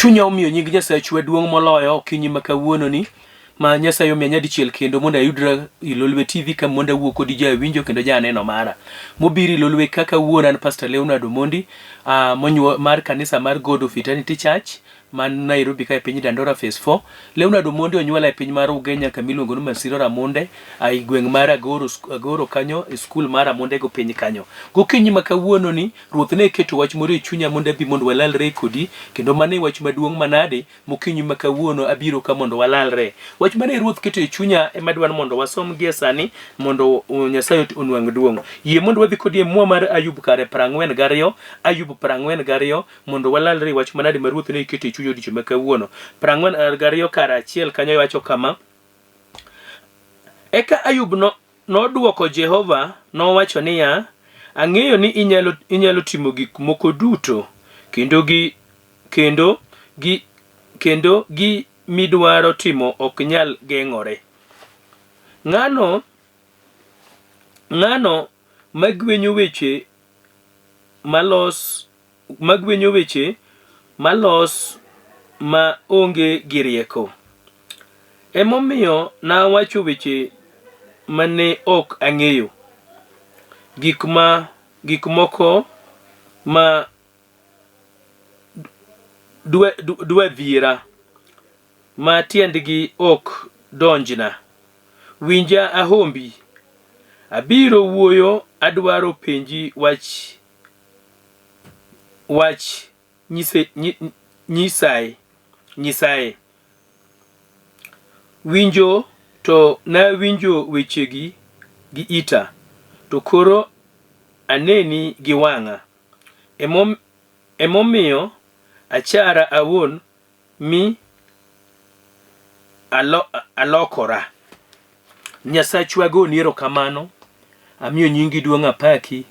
chunya omiyo nying Nyasaye chwe duong' moloyo okinyi ma kawuono ni ma Nyasaye omiya nyadichiel kendo mondo ayudra i Lolwe TV ka mondo awuo kodi jawinjo kendo janeno mara mobiro i Lolwe kaka wuon an Pastor Leonard Omondi mar kanisa mar God of Eternity Church man Nairobi ka e piny Dandora Phase 4. Leonard Omondi onyuola e piny mar Ugenya kama iluongo ni Masiro Ramonde ai gweng' mar Agoro kanyo e skul mar Ramonde go piny kanyo. Gokinyi ma kawuono ni Ruoth ne keto wach moro e chunya mondo abi mondo walalre kodi kendo mane wach maduong' manade mokinyi ma kawuono abiro ka mondo walalre. Wach mane Ruoth keto e chunya ema dwaro mondo wasom gie sani mondo Nyasaye onwang' duong'. Yie mondo wadhi kodi e mwa mar Ayub kare 42 Ayub 42 mondo walalre wach manade ma Ruoth ne keto e chunya odicho ma kawuono. 42 kara achiel kanyo wacho kama: Eka Ayub noduoko Jehova nowacho niya, ang'eyo ni inyalo timo gik moko duto kendo gi midwaro timo ok nyal geng'ore. Ng'ano magwenyo weche malos ma onge gi rieko. Emomiyo nawacho weche mane ok ang'eyo, gik moko ma dwa dhiera ma tiendgi ok donjna. Winja ahombi, abiro wuoyo, adwaro penji wach nyisaye. Winjo to na winjo wechegi gi ita, to koro aneni gi wang'a. Emomiyo achara awuon mi alokora. Nyasachwa go niero kamano, amiyo nyingi duong' apaki,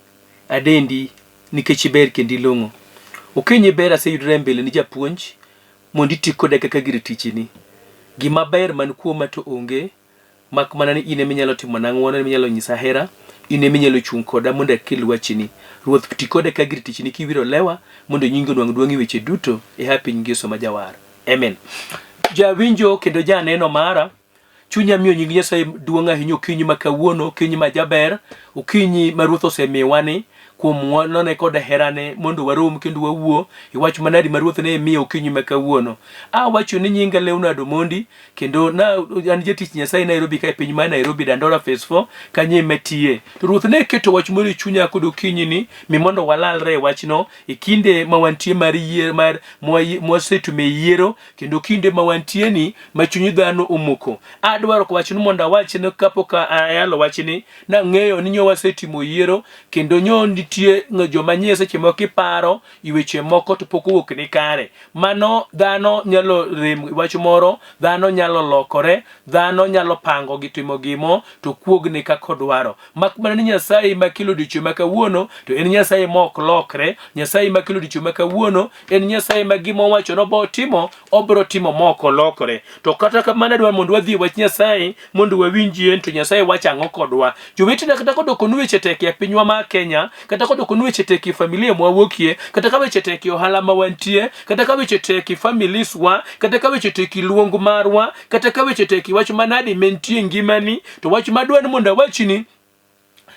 adendi nikech ber kendi long'o. Okinyi ber aseyudre mbele ni japuonj mondo iti kode kaka gir tichni. Gima ber man kuoma to onge, mak mana ni ine minyalo timo nang'wono, minyalo nyisa hera, ine minyalo chung' koda mondo akel wachni. Ruoth ti kode ka gir tichni kiwiro lewa mondo nyingi onwang' duong' e weche duto e hapi Ngeso ma Jawar. Amen. Jawinjo kendo janeno mara, chunya miyo nying Nyasaye duong' ahinya okinyi ma kawuono, okinyi ma jaber, okinyi ma Ruoth osemiwa ni kuom ng'wonone kod herane mondo warom kendo wawuo e wach manadi ma Ruoth ne miyo okinyi ma kawuono. Wacho ni nyinga Leonard Omondi kendo an jatich Nyasaye Nairobi ka e piny mar Nairobi Dandora Phase 4 kanye matie. To Ruoth ne keto wach moro e chunya kod okinyi ni mi mondo walalre e wachno e kinde ma wantie mar yiero mar mwasetume yiero kendo kinde ma wantie ni ma chuny dhano omoko. Adwaro ko wachno mondo awachne kapok ayalo wachni na ng'eyo ni nyo wasetimo yiero kendo nyo nitie joma nyie seche moko iparo i weche moko to pok owuok ni kare. Mano dhano nyalo rem wach moro, dhano nyalo lokore, dhano nyalo pango gi timo gimo to kuogne kaka odwaro. Mak mana ni Nyasaye makelo dicho ma kawuono to en Nyasaye ma ok lokre. Nyasaye makelo dicho ma kawuono en Nyasaye ma gima owacho no bo timo obro timo ma ok olokore. To kata kamano dwaro mondo wadhi wach Nyasaye mondo wawinjie to Nyasaye wacho ang'o kodwa. Jowetena kata kodoko nu weche tek e pinywa mar Kenya, kata kodoko nu weche tek e familia mwawuokie, kata ka weche tek e ohala ma wantie, kata ka weche tek e families wa, kata ka weche tek e luong marwa, kata ka weche tek e wach manadi mentie ngimani, to wach madwani mondo awachni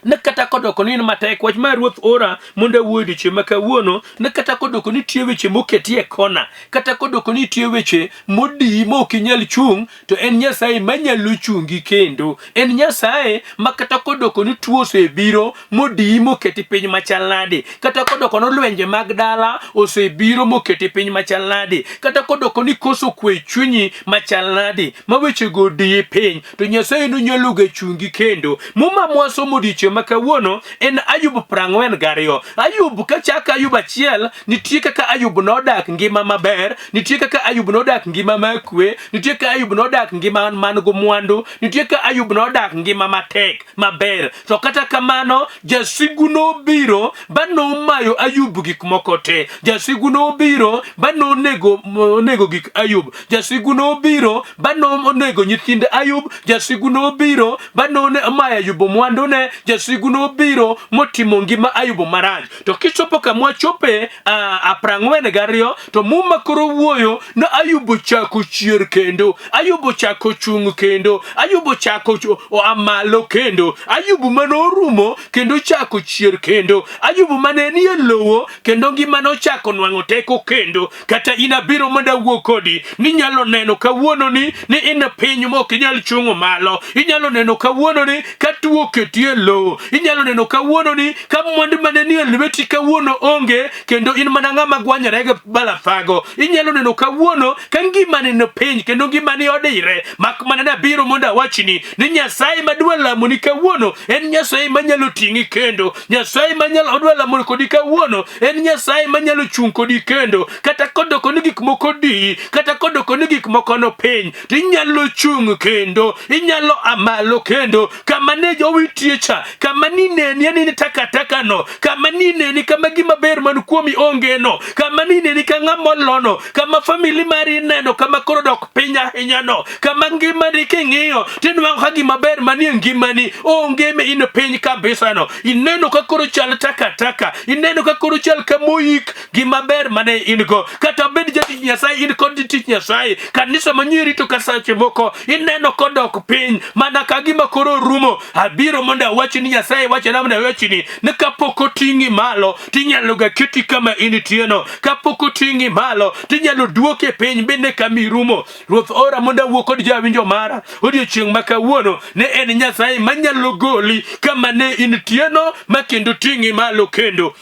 ne kata kodoko ni matek wach mar Ruoth ora mondo awuo diche ma kawuono, ne kata kodoko ni tie weche moketie kona, kata kodoko ni tie weche modi ma ok inyal chung, to en Nyasaye manyalo chungi kendo. En Nyasaye ma kata kodoko ni tuo osebiro modi moketi piny machal nade, kata kodoko no lwenje mag dala osebiro moketi piny machal nade, kata kodoko ni koso kwe chunyi machal nade, ma weche go di piny, to Nyasaye no nyalo ga chungi kendo. Muma mwasomo diche ma kawuono en Ayub 42. Ayub kachaka Ayub achiel, nitie kaka Ayub nodak ngima maber, nitie kaka Ayub nodak ngima makwe, nitie kaka Ayub nodak ngima man go mwandu, nitie kaka Ayub nodak ngima matek maber. To kata kamano jasigu no biro bano mayo Ayub gik moko te. Jasigu no biro bano nego gik Ayub. Jasigu no biro bano nego nyithind Ayub. Jasigu no biro bano mayo Ayub mwandu ne. jasigu nobiro motimo ngima Ayub marach. To kichopo kama chope 42 to muma koro wuoyo na Ayub chako chier kendo, Ayub chako chung kendo, Ayub chako amalo kendo, Ayub manorumo kendo chako chier kendo, Ayub mane nie lowo kendo ngima no chako nwango teko kendo. Kata inabiro mondo wuo kodi ni nyalo neno kawuono ni in piny mok inyal chungo malo, inyalo neno kawuono ni ka tuo ketie lowo, inyalo neno kawuono ni ka mwandu mane nie lweti kawuono onge kendo in mana ng'ama gwanyore gi balafago, inyalo neno kawuono ka ngima ni piny kendo ngima ni odire. Mak mana na biro mondo awachni ni Nyasaye madwa lamo ni kawuono en Nyasaye manyalo tingi kendo, Nyasaye manyalo odwa lamo kodi kawuono en Nyasaye manyalo chung kodi kendo. Kata kodoko ni gik moko di, kata kodoko ni gik moko no piny, inyalo chung kendo, inyalo amalo kendo. Kama ne jowitie cha, kama ni neni ni takataka no, kama ni neni kama gima ber man kuomi onge no, kama ni neni ka ng'ama lono, kama family mari neno kama koro dok pinya hinyano, kama ngima ni king'iyo tinwang'o ka gima ber manie ngimani onge me in piny kabisa no, ineno ka koro chal takataka, ineno ka koro chal kamoik gima ber mane in go. Kata bed jatich Nyasaye in kod tich Nyasaye, kanisa manyiri to kasache moko ineno kodok piny mana ka gima koro rumo. Abiro mondo awachni Nyasaye wachana mondo awachni ni kapok oting'i malo tinyalo ga keti kama intieno, kapok oting'i malo tinyalo duoke piny bende kami rumo. Ruoth ora mondo awuo kod jawinjo mara odiochieng' ma kawuono ne en Nyasaye manyalo goli kama ne intieno makendo ting'i malo kendo.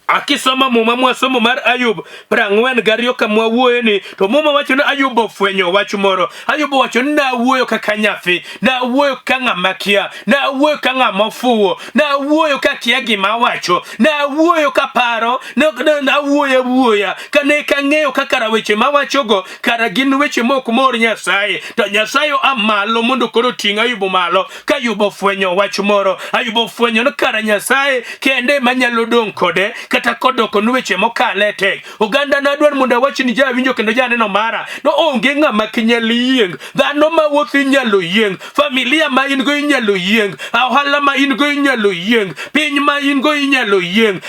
Akisoma muma mwasomo mar Ayub 42 kama wuoyo ni to muma wacho na Ayub ofwenyo wach moro. Ayub wacho na wuoyo kaka nyathi, na wuoyo ka ng'ama kia, na wuoyo ka ng'ama ofuwo, na wuoyo ka kia gima wacho, na wuoyo ka paro, na wuoya kane ka ng'eyo kaka raweche ma wacho go kara gin weche mok mor Nyasaye. To Nyasaye amalo mondo koro ting' Ayub malo ka Ayub ofwenyo wach moro. Ayub ofwenyo no kara Nyasaye kende manyalo dong' kode kata kodoko nweche mokale tek. Oganda na dwar mondo awachni jawinjo kendo janeno mara no onge ng'ama kinyal yieng, dhano ma wuoth inyalo yieng, familia ma in go inyalo yieng, ohala ma in go inyalo yieng, piny ma in go inyalo yieng,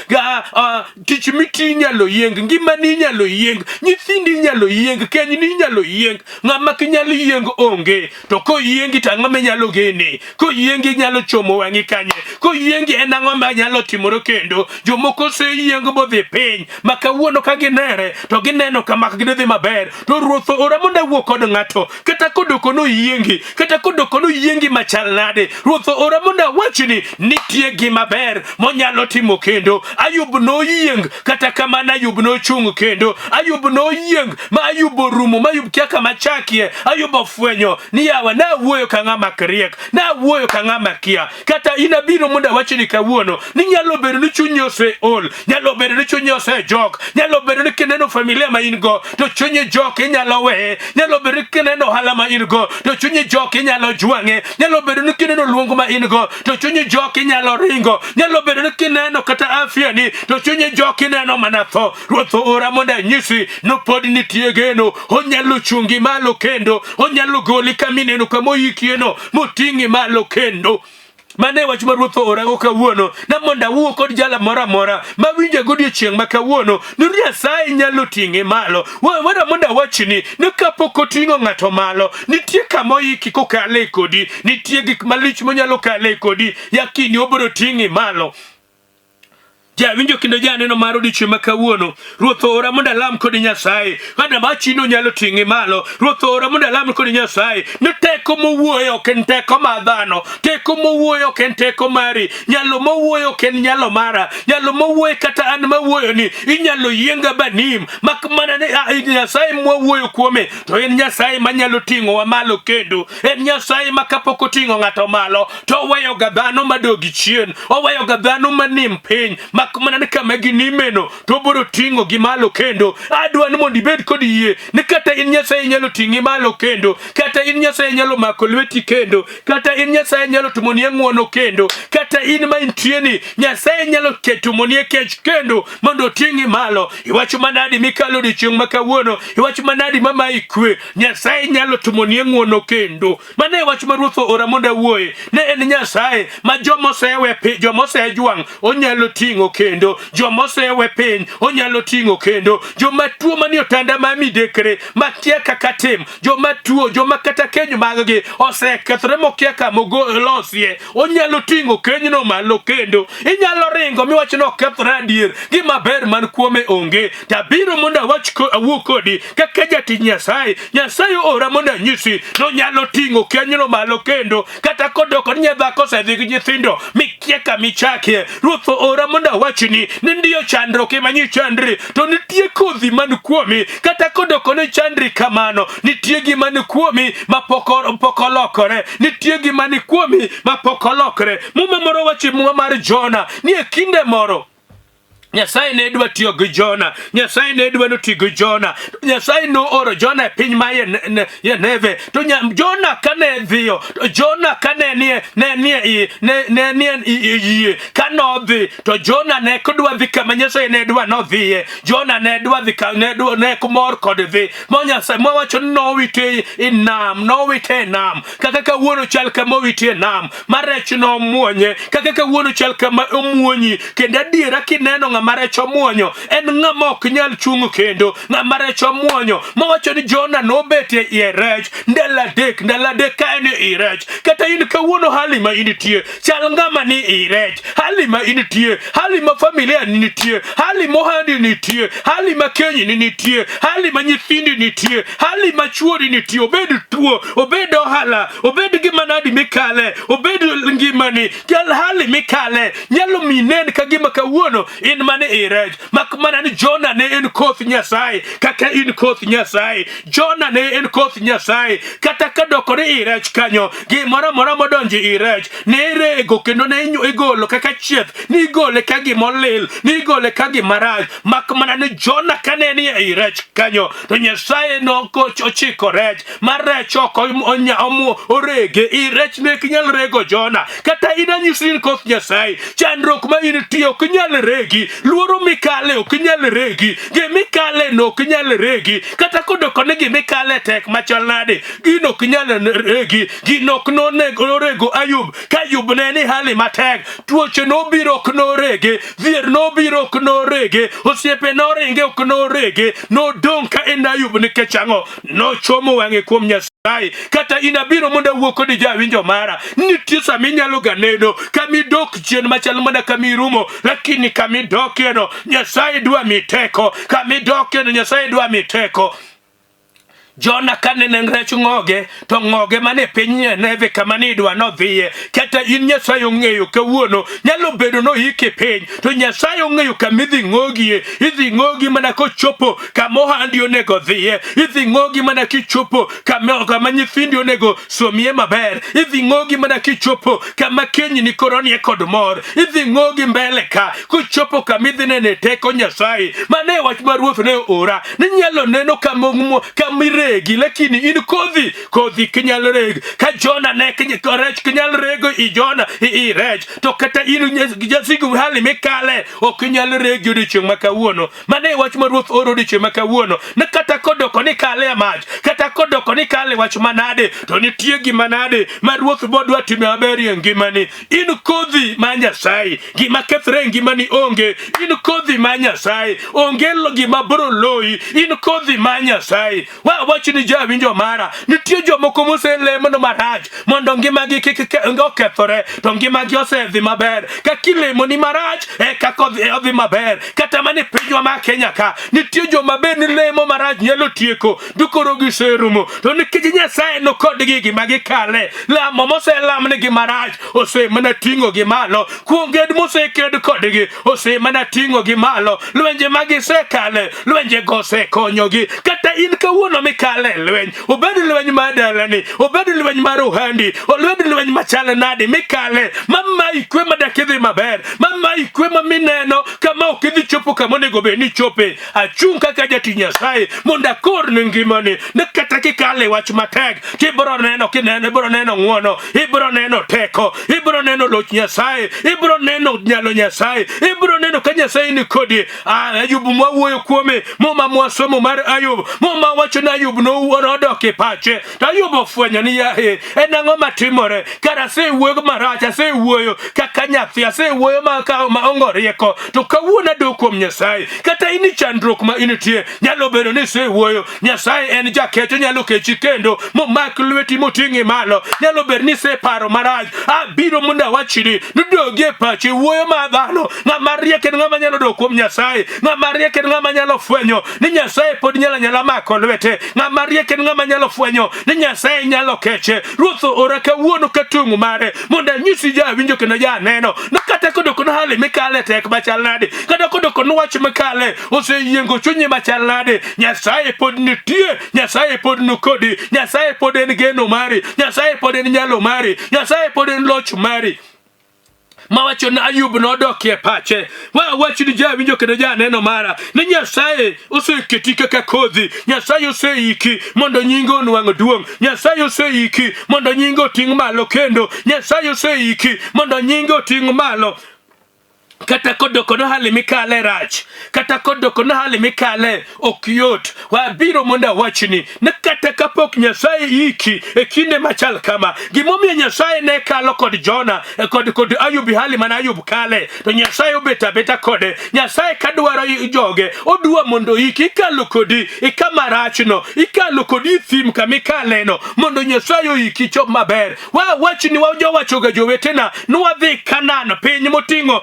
tich miti inyalo yieng, ngima ni inyalo yieng, nyithindi inyalo yieng, keny ni inyalo yieng, ng'ama kinyal yieng onge. To koyiengi to ang'o minyalo gene? Koyiengi nyalo chomo wang'i kanye? Koyiengi en ang'o ma nyalo timore kendo? Jomoko yieng bodhi piny ma kawuono ka ginere to gineno kama gidhi maber. To Ruoth ora mondo awuo kod ng'ato kata kodoko no yiengi, kata kodoko no yiengi machal nade. Ruoth ora mondo awachni nitie gima ber monyalo timo kendo. Ayub no yieng kata kamano Ayub no chung kendo. Ayub no yieng ma Ayub orumo, ma Ayub kia kama chakie. Ayub ofwenyo ni yawa na wuoyo ka ng'ama kriek, na wuoyo ka ng'ama kia. Kata inabiro mondo awachni kawuono ni nyalo bedo ni chunyi ol, nyalo bedo ni chunyi osejok, nyalo bedo ni kineno familia ma in go to chunyi jok inyalo weye, nyalo bedo ni kineno ohala ma in go to chunyi jok inyalo jwang'e, nyalo bedo ni kineno luongo ma in go to chunyi jok inyalo ringo, nyalo bedo ni kineno kata afya ni to chunyi jok ineno mana tho. Ruoth ora mondo anyisi no pod nitie geno, onyalo chungi malo kendo, onyalo goli kamineno kamoyikieno moting'i malo kendo. Mane wach ma Ruoth orago kawuono na mondo awuo kod jala mora mora ma winja godiochieng' ma kawuono ni Nyasaye nyalo ting'e malo. Wara mondo awachni ni kapok oting'o ng'ato malo nitie kamoiki kokale kodi, nitie gik malich monyalo kale kodi, yakini obiro ting'i malo. Jawinjo kendo janeno maro diche makawuono. Ruoth ora mondo alam kod Nyasaye kada machino nyalo ting'e malo. Ruoth ora mondo alam kod Nyasaye ni teko mowuoyo ok en teko mar dhano, teko mowuoyo ok en teko mari, nyalo mowuoyo ok en nyalo mara, nyalo mowuoyo kata an mawuoyo ni inyalo yienga banim. Mak mana ne Nyasaye mwuoyo kuome to en Nyasaye manyalo ting'o wa malo kendo. En Nyasaye ma kapok oting'o ng'ato malo to oweyo ga dhano madogi chien, oweyo ga dhano manim piny. mak mana ni kama ginimeno to boro tingo gi malo kendo. Adwa ni mondo ibed kod yie ni kata in Nyasaye nyalo tingi malo kendo, kata in Nyasaye nyalo mako lweti kendo, kata in Nyasaye nyalo tumoni ng'wono kendo, kata in ma intie ni Nyasaye nyalo ketumoni kech kendo mondo tingi malo. Iwacho manadi mikalo odiochieng' ma kawuono, iwacho manadi mama ikwe, Nyasaye nyalo tumoni ng'wono kendo. Mane wach ma Ruoth ora mondo awuoye, ne en Nyasaye ma joma osewe piny, joma osejwang' onyalo ting'o kendo, joma osewe piny onyalo ting'o kendo, joma tuo manie otanda ma midekre makia kaka tim, joma tuo, joma kata keny mag-gi osekethore mokia kama losie, onyalo ting'o kenyno malo kendo. Inyalo ringo miwacho ni okethore adier, gima ber man kuome onge. Tabiro mondo awuo kodi kaka jatich Nyasaye. Nyasaye ora mondo anyisi no nyalo ting'o kenyno malo kendo, kata kodoko ni nyadhako osedhi gi nyithindo mikia kama ichakie. Ruoth ora mondo awachni ni ndiyo chandruok manyi chandri, to nitie kodhi man kuomi. Kata kodoko ni chandri kamano, nitie gima ni kuomi ma pok olokore, nitie gima ni kuomi ma pok olokore. Muma moro wacho muma mar Jona ni e kinde moro Nyasaye ne dwa tiyo gi Jona, Nyasaye ne dwa no tiyo gi Jona, Nyasaye no oro Jona e piny ma Neve. To Jona kane dhiyo, Jona kane nie yie kanodhi, to Jona ne kodwa dhi kama Nyasaye ne dwa nodhiye. Jona ne dwa dhi ne kumor kod dhi mo Nyasaye mowacho nowite e nam, kaka kawuono chal kama owite e nam marech no muonye, kaka kawuono chal kama omuonyi. Kendo adiera kineno ng'ama rech omuonyo en ng'ama ok nyal chung' kendo, ng'ama rech omuonyo. Mowacho ni Jona nobetie ie rech ndalo adek ka en i rech. Kata in kawuono hali ma initie chal ng'ama ni i rech, hali ma initie, hali ma familia nitie, hali mohandi nitie, hali ma kenyi nitie, hali ma nyithindi nitie, hali ma chuori nitie. Obed tuo, obed ohala, obed gima nadi mikale, obed ngimani, kal hali mikale nyalo minen ka gima kawuono in mane i rech. Mak mana ni Jona ne en koth Nyasaye kaka in koth Nyasaye. Jona ne en koth Nyasaye kata kadoko ni i rech kanyo, gimoro moro modonjo i rech ne rego kendo ne igolo kaka chieth, ni igole ka gimolil, ni igole ka gimarach. Mak mana ni Jona kane ni i rech kanyo, to Nyasaye no ochiko rech mar rech oko orege i rech ne kinyal rego Jona. Kata inanyisi in koth Nyasaye, chandruok ma in tiyo kinyal regi, luoro mikale ok nyal regi, gimikale no ok nyal regi. Kata kodoko ni gimikale tek machal nade, gino ok nyal regi. Gino ok norego Ayub, ka Ayub ne ni hali matek, tuoche nobiro ok norege, dhier nobiro ok norege, osiepe noringe ok norege, nodong' ka en Ayub nikech ang'o? Nochomo wang'e kuom Nyasaye. Kata inabiro mondo awuo kodi jawinjo mara, nitie sama inyalo ganedo kamidok chien machal mana kamirumo, lakini kamidokieno Nyasaye dwa miteko, kamidokieno Nyasaye dwa miteko. Jona kane ne rech ng'oge, to ng'oge mane piny Neve kama ni dwa nodhiye. Kata in Nyasaye ong'eyo kawuono nyalo bedo no hike piny, to Nyasaye ong'eyo kama idhi ng'ogie. Idhi ng'ogi mana kochopo kama ohandi onego dhiye, idhi ng'ogi mana kichopo kama nyithindi onego somie maber, idhi ng'ogi mana kichopo kama keny ni koro nie kod mor, idhi ng'ogi mbele ka kuchopo kama idhi nene teko Nyasaye. Mane wach mar Ruoth ne ora ni nyalo neno kama regi, lakini in kodhi kinyal reg. Ka Jona ne rech kinyal rego i Jona i rech, to kata in jasigu hali mikale ok nyal regi odiochieng' ma kawuono. Mane wach mar Ruoth oro odiochieng' ma kawuono ne kata kodoko ni kale mach, kata kodoko ni kale wach manade, to nitie gima nade ma Ruoth bodwa timo maber e ngimani. In kodhi ma Nyasaye, gima kethre e ngimani onge. In kodhi ma Nyasaye, onge gima bro loyi. In kodhi ma Nyasaye. Wacho ni jawinjo mara, nitie jomoko moselemo marach mondo ngimagi kik okethore, to ngimagi osedhi maber. Ka kilemo ni marach kaka odhi maber. Kata mane pinywa ma Kenya ka nitie joma be ni lemo marach nyalo tieko, dukoro oserumo to nikech Nyasaye no kodgi gima gikale lamo moselamne gi marach ose mana tingo gi malo kuonged moseked kodgi ose mana tingo gi malo lwenje magisekale lwenje gose konyogi kata in kawuono mikale lweny obed lweny madalani obed lweny mar ohandi obed lweny machal nade mikale mama ikwe madakidhi maber mama ikwe mamineno kama okidhi chopo kamonego be ni chope achung kaka jati Nyasaye monda kor ngimani ne kata kikale wach matek tibro neno kinene ibro neno ngwono ibro neno teko ibro neno loch Nyasaye ibro neno nyalo Nyasaye ibro neno ka Nyasaye ni kodi Ayub mwawuoyo kuome moma mwasomo mar Ayub moma wacho na Ayub no uorodoke pache to Ayub ofwenyo ni yahe enang'o matimore kara se wuoyo marach se wuoyo kaka nyathi se wuoyo ma ongorieko to kawuono do kuom Nyasaye kata ini chandruok ma initie nyalo bedo ni se wuoyo Nyasaye en jakecho nyalo kechi kendo momak lweti moting'i malo nyalo bedo ni se paro marach biro munda wachiri nudogie pache wuoyo ma dhano ng'ama riek en ng'ama nyalo do kuom Nyasaye ng'ama riek en ng'ama nyalo fwenyo ni Nyasaye pod nyalo mako lwete ng'ama riek en ng'ama nyalo fwenyo ni Nyasaye nyalo keche Ruoth ora kawuono katung' mare monda nyisi ja winjo kendo ja neno na kata kodoko na hali mikale tek machal nade kata kodoko no wach mikale oseyiengo chunyi machal nade Nyasaye pod nitie Nyasaye pod nukodi Nyasaye pod en geno mari Nyasaye pod en nyalo mari Nyasaye pod en loch mari mawacho na Ayub nodokie pache wacho ni ja winjo kendo ja neno mara ni Nyasaye oseketi kaka kodhi Nyasaye oseiki mondo nyingo onwang' duong' Nyasaye oseiki mondo nyingo ting' malo kendo Nyasaye oseiki mondo nyingo ting' malo kata kodoko no hali mikale rach kata kodoko no hali mikale okyot wabiro monda wachni ne kata kapok Nyasaye iki kinde machal kama gimomiyo Nyasaye ne kalo kod Jona kod Ayub hali mana Ayub kale to Nyasaye obeta kode Nyasaye kadwaro joge odua mondo iki kalo kodi ikama rachno ikalo kodi thim kamikale no mondo Nyasaye iki chop maber wachni wajowachoga jowetena nuwadhi Kanaan piny moting'o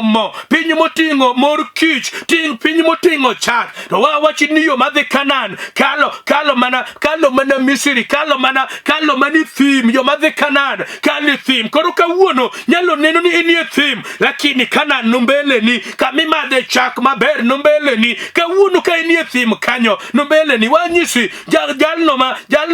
mo piny moting'o mor kich piny moting'o chak to wachi ni yo madhi Kanaan kalo mana Misri kalo mani thim yo madhi Kanaan kali thim koro kawuono nyalo neno ni enie thim lakini Kanaan nombele ni kamimadhe chak maber nombele ni kawuono ka enie thim kanyo nombele ni wanyisi jalno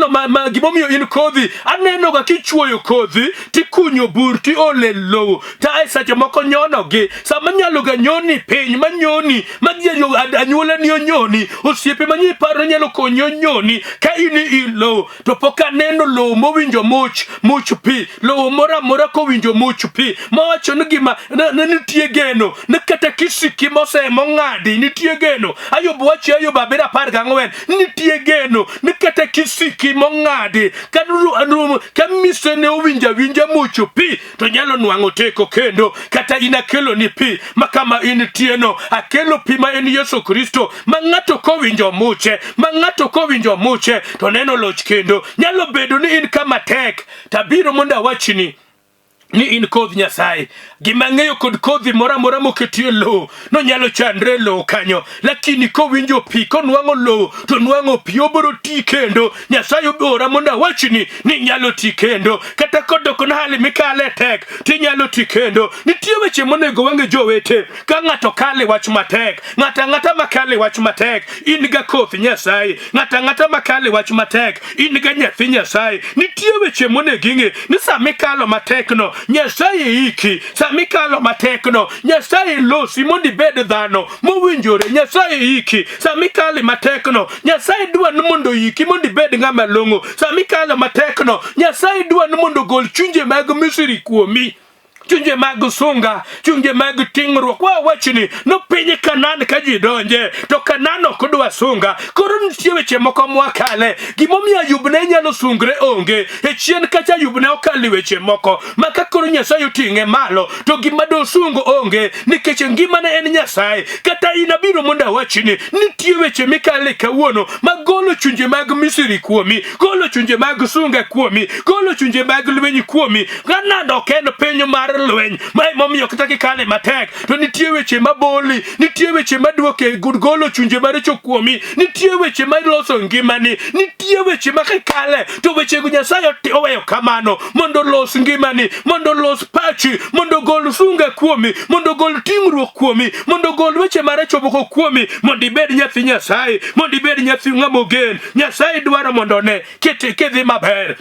ma gimomiyo in kodhi aneno ga kichwoyo kodhi tikunyo bur ti ole lowo ta sache moko nyono gi sama nyalo ga nyoni piny manyoni magiyo anyuola ni onyoni osiepe manyi paro nyalo konyo nyoni ka ini ilo to poka neno lowo mowinjo much pi lowo mora kowinjo much pi mawacho ni gima nitie geno ne kata kisiki mosemo ng'adi nitie geno Ayub wachi Ayub 14 nitie geno ne kata kisiki mong'adi kamise ne winja much pi to nyalo nwang'o teko kendo kata inakelo ni pi makama initieno akelo pi ma en Yesu Kristo ma ng'ato kowinjo muche to neno loch kendo nyalo bedo ni in kama tek tabiro monda wachni ni in kodh Nyasaye gima ng'eyo kod kodhi mora moketie lo no nyalo chandre lo kanyo lakini kowinjo pi konwang'o lo to nwang'o pi obro ti kendo Nyasaye ora monda wachni ni nyalo ti kendo kata kodoko na hali mikale tek ti nyalo ti kendo nitie weche monego wange jowete ka ng'ato kale wach matek ng'ata makale wach matek in ga koth Nyasaye ng'ata makale wach matek in ga nyathi Nyasaye nitie weche monego ing'e ni samikalo matek no Nyasaye iki samikalo matekno Nyasaye losi mondi bed dhano mowinjore Nyasaye iki samikalo matekno Nyasaye dwa mondo iki mondi bed ng'ama longo samikalo matekno Nyasaye dwa mondo gol chunje mag Misri kuomi chunje mag sunga chunje mag tingruok wachni no piny Kanaan ka ji donje to Kanaan ok dwa sunga koro nitie weche moko mwakale gimomiyo Ayub ne nyalo sungre onge chien kacha Ayub ne okali weche moko maka koro Nyasaye oting'e malo to gima do sungo onge nikech ngimane en Nyasaye kata inabiro monda wachni nitie weche mikale kawuono magolo chunje mag Misri kuomi golo chunje mag sunga kuomi golo chunje mag lweny kuomi Kanaan ok en piny mar lweny mai momiyo kata kikale matek to nitie weche maboli, nitie weche maduoke golo chunje maricho kuomi, nitie weche maloso ngimani, nitie weche makikale to weche go Nyasaye oweyo kamano mondo los ngimani, mondo los pachi, mondo gol sunga kuomi, mondo gol tingruok kuomi, mondo gol weche maricho boko kuomi, mondo ibed nyathi Nyasaye, mondo ibed nyathi ng'amogen. Nyasaye dwaro mondo ne kedhi maber.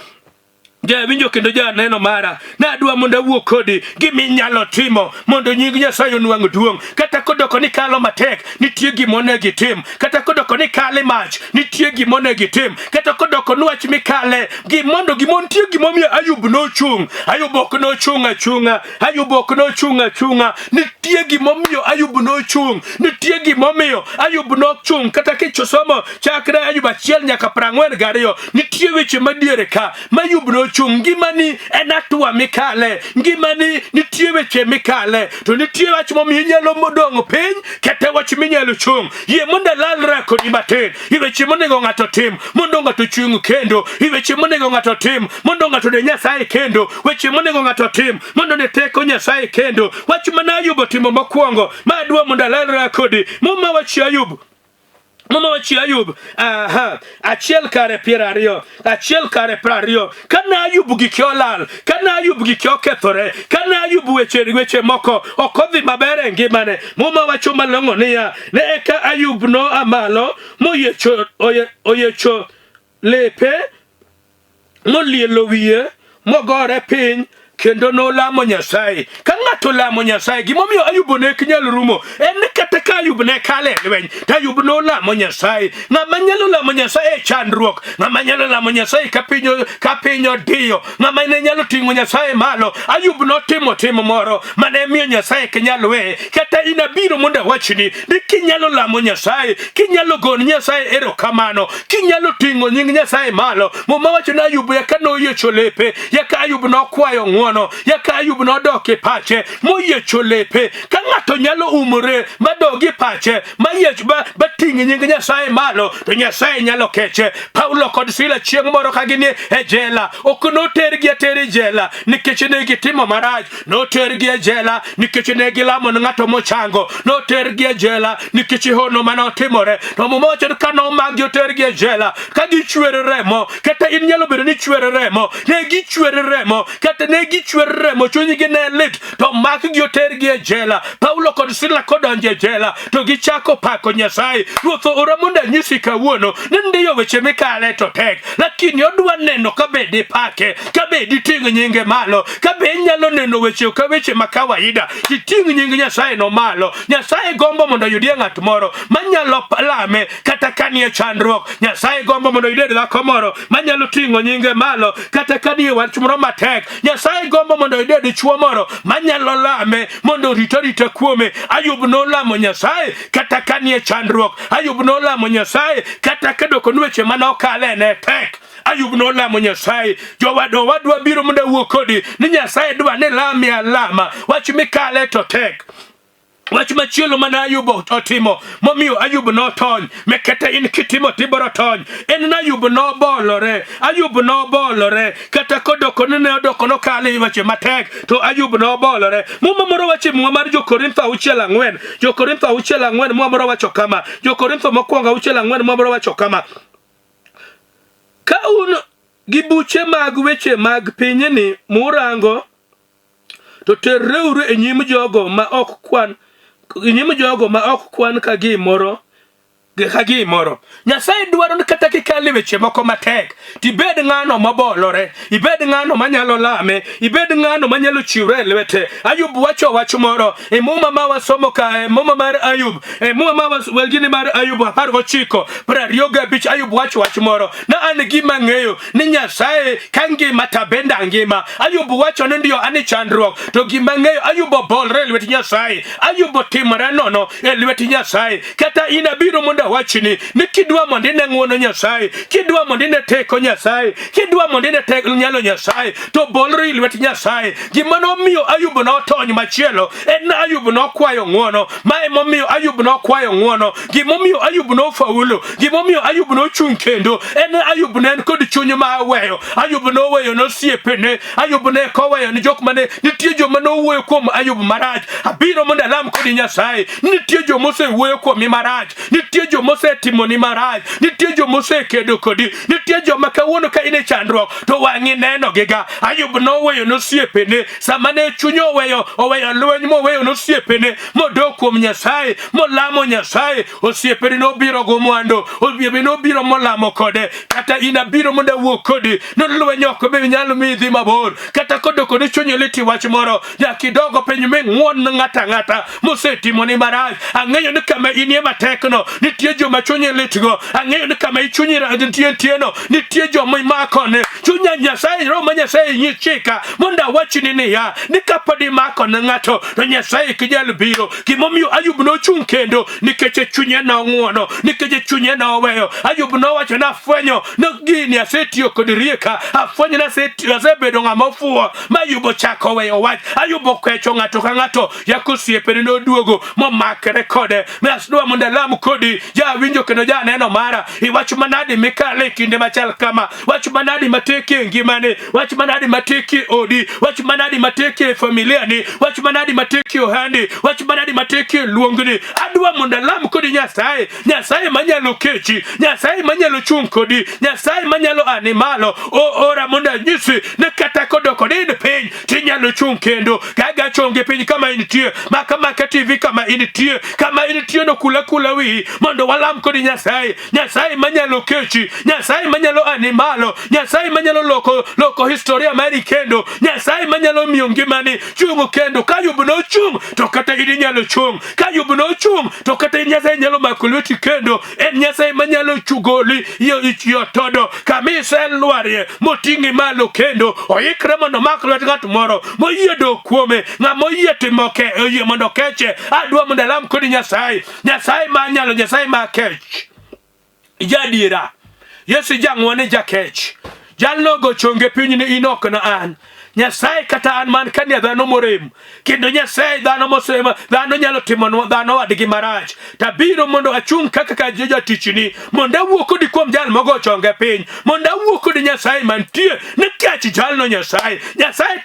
Winjo kendo neno mara nadwa mondo awuo kodi giminyalo timo mondo nying Nyasaye onwang' duong'. Kata kodoko ni kalo matek nitie gimone gitim, kata kodoko ni kale mach nitie gimone gitim, kata kodoko nwach mikale gimondo nitie gimomiyo Ayub nochung'. Ayub ok nochung' achung'a, Ayub ok nochung' achung'a. Nitie gimomiyo Ayub nochung', nitie gimomiyo Ayub nochung'. Kata kichosomo chakre Ayub 1 nyaka 42 nitie weche madiere ka ma Ayub nochung'. Ngimani en atua mikale, ngimani nitie weche mikale, to nitie wach momiyo inyalo modong' piny kata wach minyalo chung'. Yie mondo lalre kodi matin, iweche monego ng'ato tim mondo ng'ato chung' kendo, iweche monego ng'ato tim mondo ng'ato ne Nyasaye kendo, weche monego ng'ato tim mondo ne teko Nyasaye kendo. Wach mana Ayub otimo mokwongo ma adwa mondo lalre kodi moma wach Ayub. Achiel kare 20, achiel kare 20. Kana Ayub gikyo olal, kana Ayub gikyo okethore, kana Ayub weche moko okodhi maber e ngimane. Muma wacho malong'o niya, ne eka Ayub no amalo oyecho lepe molielo wiye mogore piny kendo no lamo Nyasaye. Ka ng'ato lamo Nyasaye, gimomiyo Ayub ne kinyal rumo en kata ka Ayub ne kale lweny to Ayub no lamo Nyasaye. Ng'ama nyalo lamo Nyasaye chandruok, ng'ama nyalo lamo Nyasaye ka piny odiyo, ng'ama ne nyalo ting'o Nyasaye malo. Ayub no timo moro mane miyo Nyasaye kinyal weye. Kata inabiro mondo wachni ni kinyalo lamo Nyasaye, kinyalo gone Nyasaye erokamano, kinyalo ting'o nying Nyasaye malo. Muma wacho na Ayub yaka noyiecho lepe, yaka Ayub no kwayo ng'wono, yaka Ayub no doke pache moyiecho lepe. Ka ng'ato nyalo umore madogi pache mayech bating'i nying Nyasaye malo, to Nyasaye nyalo keche. Paulo kod Sila chieng' moro ka gini e jela, ok notergi ateri jela nikech ne gitimo marach, notergi e jela nikech ne gilamo ng'ato mochango, notergi e jela nikech hono manotimore. To momocho ka nomagi otergi e jela ka gichwere remo, kata in nyalo bedo ni chwere remo, ne gichwere remo, kata ne gichwere remo chunygi ne lit, to mak gi otergi e jela. Paulo kod Sila kodonje jela to gichako pako Nyasaye. Ruoth ora mondo anyisi kawuono ni ndiyo weche mikale to tek, lakini odwa neno ka be dipake, ka be diting' nyinge malo, ka be nyalo neno weche ka weche makawaida, diting' nying Nyasaye no malo. Nyasaye gombo mondo yudie ng'at moro manyalo lame kata kanie chandruok. Nyasaye gombo mondo yudie dhako moro manyalo ting'o nyinge malo kata kanie wach moro matek. Nyasaye gombo mondo yudie dichuo moro manyalo lame mondo rita kuome. Ayub no lamo Nyasaye kata kanie chandruok, Ayub no lamo Nyasaye kata kedoko weche manokale ne tek. Ayub no lamo Nyasaye. Wadwa biro mondo wuo kodi ni Nyasaye dwa ni lami alama wach mikale to tek. Wach machielo mana Ayub otimo momiyo Ayub no tony, mekete in kitimo tiboro tony, en na Ayub no bolore. Ayub no bolore kata kodoko ne odoko no kale weche matek to Ayub no bolore. Muma moro wache mwa mar Jo-Korintho 6:4, Jo-Korintho 6:4 mwa moro wacho kama, Jo-Korintho mokwongo 6:4 mwa moro wacho kama: ka un gi buche mag weche mag pinyni murango, to terreuru e nyim jogo ma ok kwan ka gimoro. Nyasaye dwaro ni kata kikale weche moko matek, tibed ng'ano mabolore, ibed ng'ano manyalo lame, ibed ng'ano manyalo chiwre lwete. Ayub wacho wach moro e muma ma wasomo ka, muma mar Ayub, muma ma welgini mar Ayub 19:25. Ayub wacho wach moro na an gima ng'eyo ni Nyasaye ka ngima tabenda ngima. Ayub wacho ni ndiyo ani chandruok, to gima ng'eyo Ayub bolre lwet Nyasaye, Ayub timore nono e lwet Nyasaye. Kata inabiro mondo mondo wachni ni kidwa mondo ine ng'wono Nyasaye, kidwa mondo ine teko Nyasaye, kidwa mondo ine teko nyalo Nyasaye, to bolri i lwet Nyasaye. Gima nomiyo Ayub notony machielo en Ayub nokwayo ng'wono. Ma emomiyo Ayub nokwayo ng'wono. Gimomiyo Ayub nofaulo, gimomiyo Ayub nochung' kendo en Ayub ne en kod chuny ma weyo. Ayub noweyo nosiepene, Ayub ne koweyo ni jok mane nitie joma nowuoyo kuom Ayub marach. Abiro mondo alam kod Nyasaye, nitie joma osewuoyo kuomi marach, nitie joma osetimoni marach, nitie joma osekedo kodi, nitie joma kawuono ka in e chandruok to wang'i neno giga. Ayub noweyo nosiepene, sama ne chunyo oweyo lweny moweyo nosiepene modok kuom Nyasaye, molamo Nyasaye. Osiepene nobiro go mwando, osiepene nobiro molamo kode. Kata inabiro mondo wuo kodi, nolweny ok be nyalo midhi mabor. Kata kodoko ne chunyo liti wach moro, jakidogo piny me ng'won ng'ata mosetimoni marach. Ang'eyo ni kama inie matekno nitie joma chunye litgo. Ang'eyo ni kama ichunyi tieno nitie joma imakone. Chunya Nyasaye, Roma Nyasaye nyichika mondo wachni niya, ni kapodi mako na ng'ato to Nyasaye kijal biro. Gimomiyo Ayub nochung' kendo nikech chunye no ng'wono, nikech chunye no weyo. Ayub nowacho na afwenyo no gini asetiyo kod rieka, afwenyo na asebedo ng'ama ofuwo. Ma Ayub chako weyo wach. Ayub okwecho ng'ato ka ng'ato yakosiepene noduogo momakre kode. Masdwa mondo alam kodi winjo kendo neno mara. Iwach manadi mikale kinde machal kama, wach manadi mateke ngimane, wach manadi mateke odi, wach manadi mateke familia ni, wach manadi mateke ohandi, wach manadi mateke luongni. Adwa mondo alam kodi Nyasaye, Nyasaye manyalo kechi, Nyasaye manyalo chung' kodi, Nyasaye manyalo animalo. Ora mondo anyisi ne kata kodoko ni piny tinyalo chung' kendo. Gaga chonge piny kama initie, maka TV kama initie, kama initie no kula wi mondo walam kodi Nyasaye. Nyasaye manyalo kechi, Nyasaye manyalo animalo, Nyasaye manyalo loko historia mari kendo, Nyasaye manyalo miyo ngimani chung' kendo. Ka Ayub no chung' to kata ini nyalo chung', ka Ayub no chung' to kata Nyasaye nyalo mako lweti kendo. En Nyasaye manyalo chugoli yo todo kamise lwarie moting'i malo kendo. Oikre mondo mak lwet ng'at moro moyie dok kuome, ng'ama oyie timoke oyie mondo keche. Adwa mondo alam kodi Nyasaye, Nyasaye manyalo, Nyasaye makech, jadiera. Yesu jang'wane jakech, jalno go chonge piny ni inok na an. Nyasaye kata an man kania dhano morem, kendo Nyasaye dhano mosema dhano nyalo timo dhano wadgi marach. Tabiro mondo achung' kaka jatichni mondo awuo kodi kuom jal mogo chonge piny, mondo awuo kodi Nyasaye mantie nikech jalno Nyasaye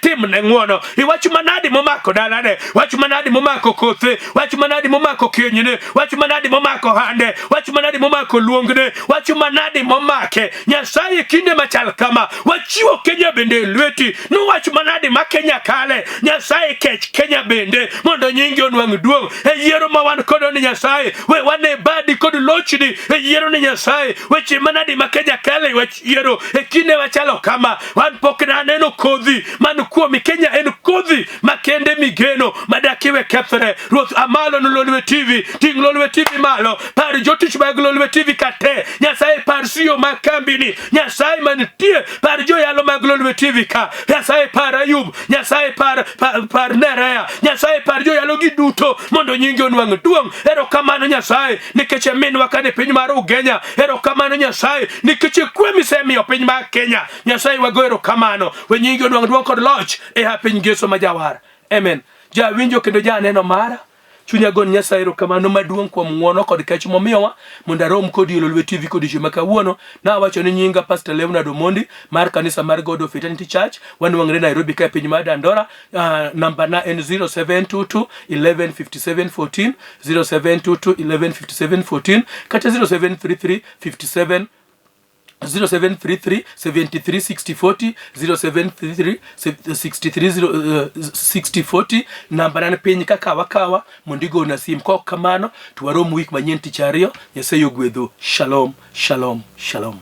timne ng'wono. Iwach manadi momako dalane, wach manadi momako kothe, wach manadi momako kenyne, wach manadi momako hande, wach manadi momako luongne, wach manadi momake. Nyasaye kinde machal kama wachiwo Kenya bende lweti. Wach manadi ma Kenya kale, Nyasaye kech Kenya bende mondo nyingi onwang' duong'. Yiero ma wan kodo ni Nyasaye, we wane badi kod lochni yiero ni Nyasaye. Weche manadi ma Kenya kale wach yiero kinde machalo kama wan pok na neno kodhi man kuomi. Kenya en kodhi makende migeno madakiwe kethre. Ruoth amalo no Lolwe TV, ting' Lolwe TV malo, par jotich mag Lolwe TV kate. Nyasaye par siyo makambini, Nyasaye manitie par joyalo mag Lolwe TV ka. Nyasaye par Ayub, Nyasaye par Nerea, Nyasaye par joyalo gi duto mondo nyingi onwang' duong'. Erokamano Nyasaye nikech minwa kane piny mar Ugenya. Erokamano Nyasaye nikech kwe misemiyo piny mar Kenya. Nyasaye wago erokamano, we nyingi onwang' duong' kod loch e piny Yesu majawar. Amen. Winjo kendo neno mara, chunya gon Nyasaye erokamano maduong' kuom ng'wono kod kech momiyowa mondo arom kodi Lolwe TV kod juma kawuono. Na wacho ni nyinga Pastor LEONARD Omondi mar kanisa mar God of Eternity Church, wanwang're Nairobi ka piny mar Dandora. Namba na en 0722 1157 14, 0722 1157 14, kata 0733 57 0733 73 60 40, 0733 63 60 40. Namba na piny kaka wakawa mondigo na sim. Kok kamano tuwarom wik manyien tich ariyo. Nyasaye ogwedho. Shalom, shalom, shalom.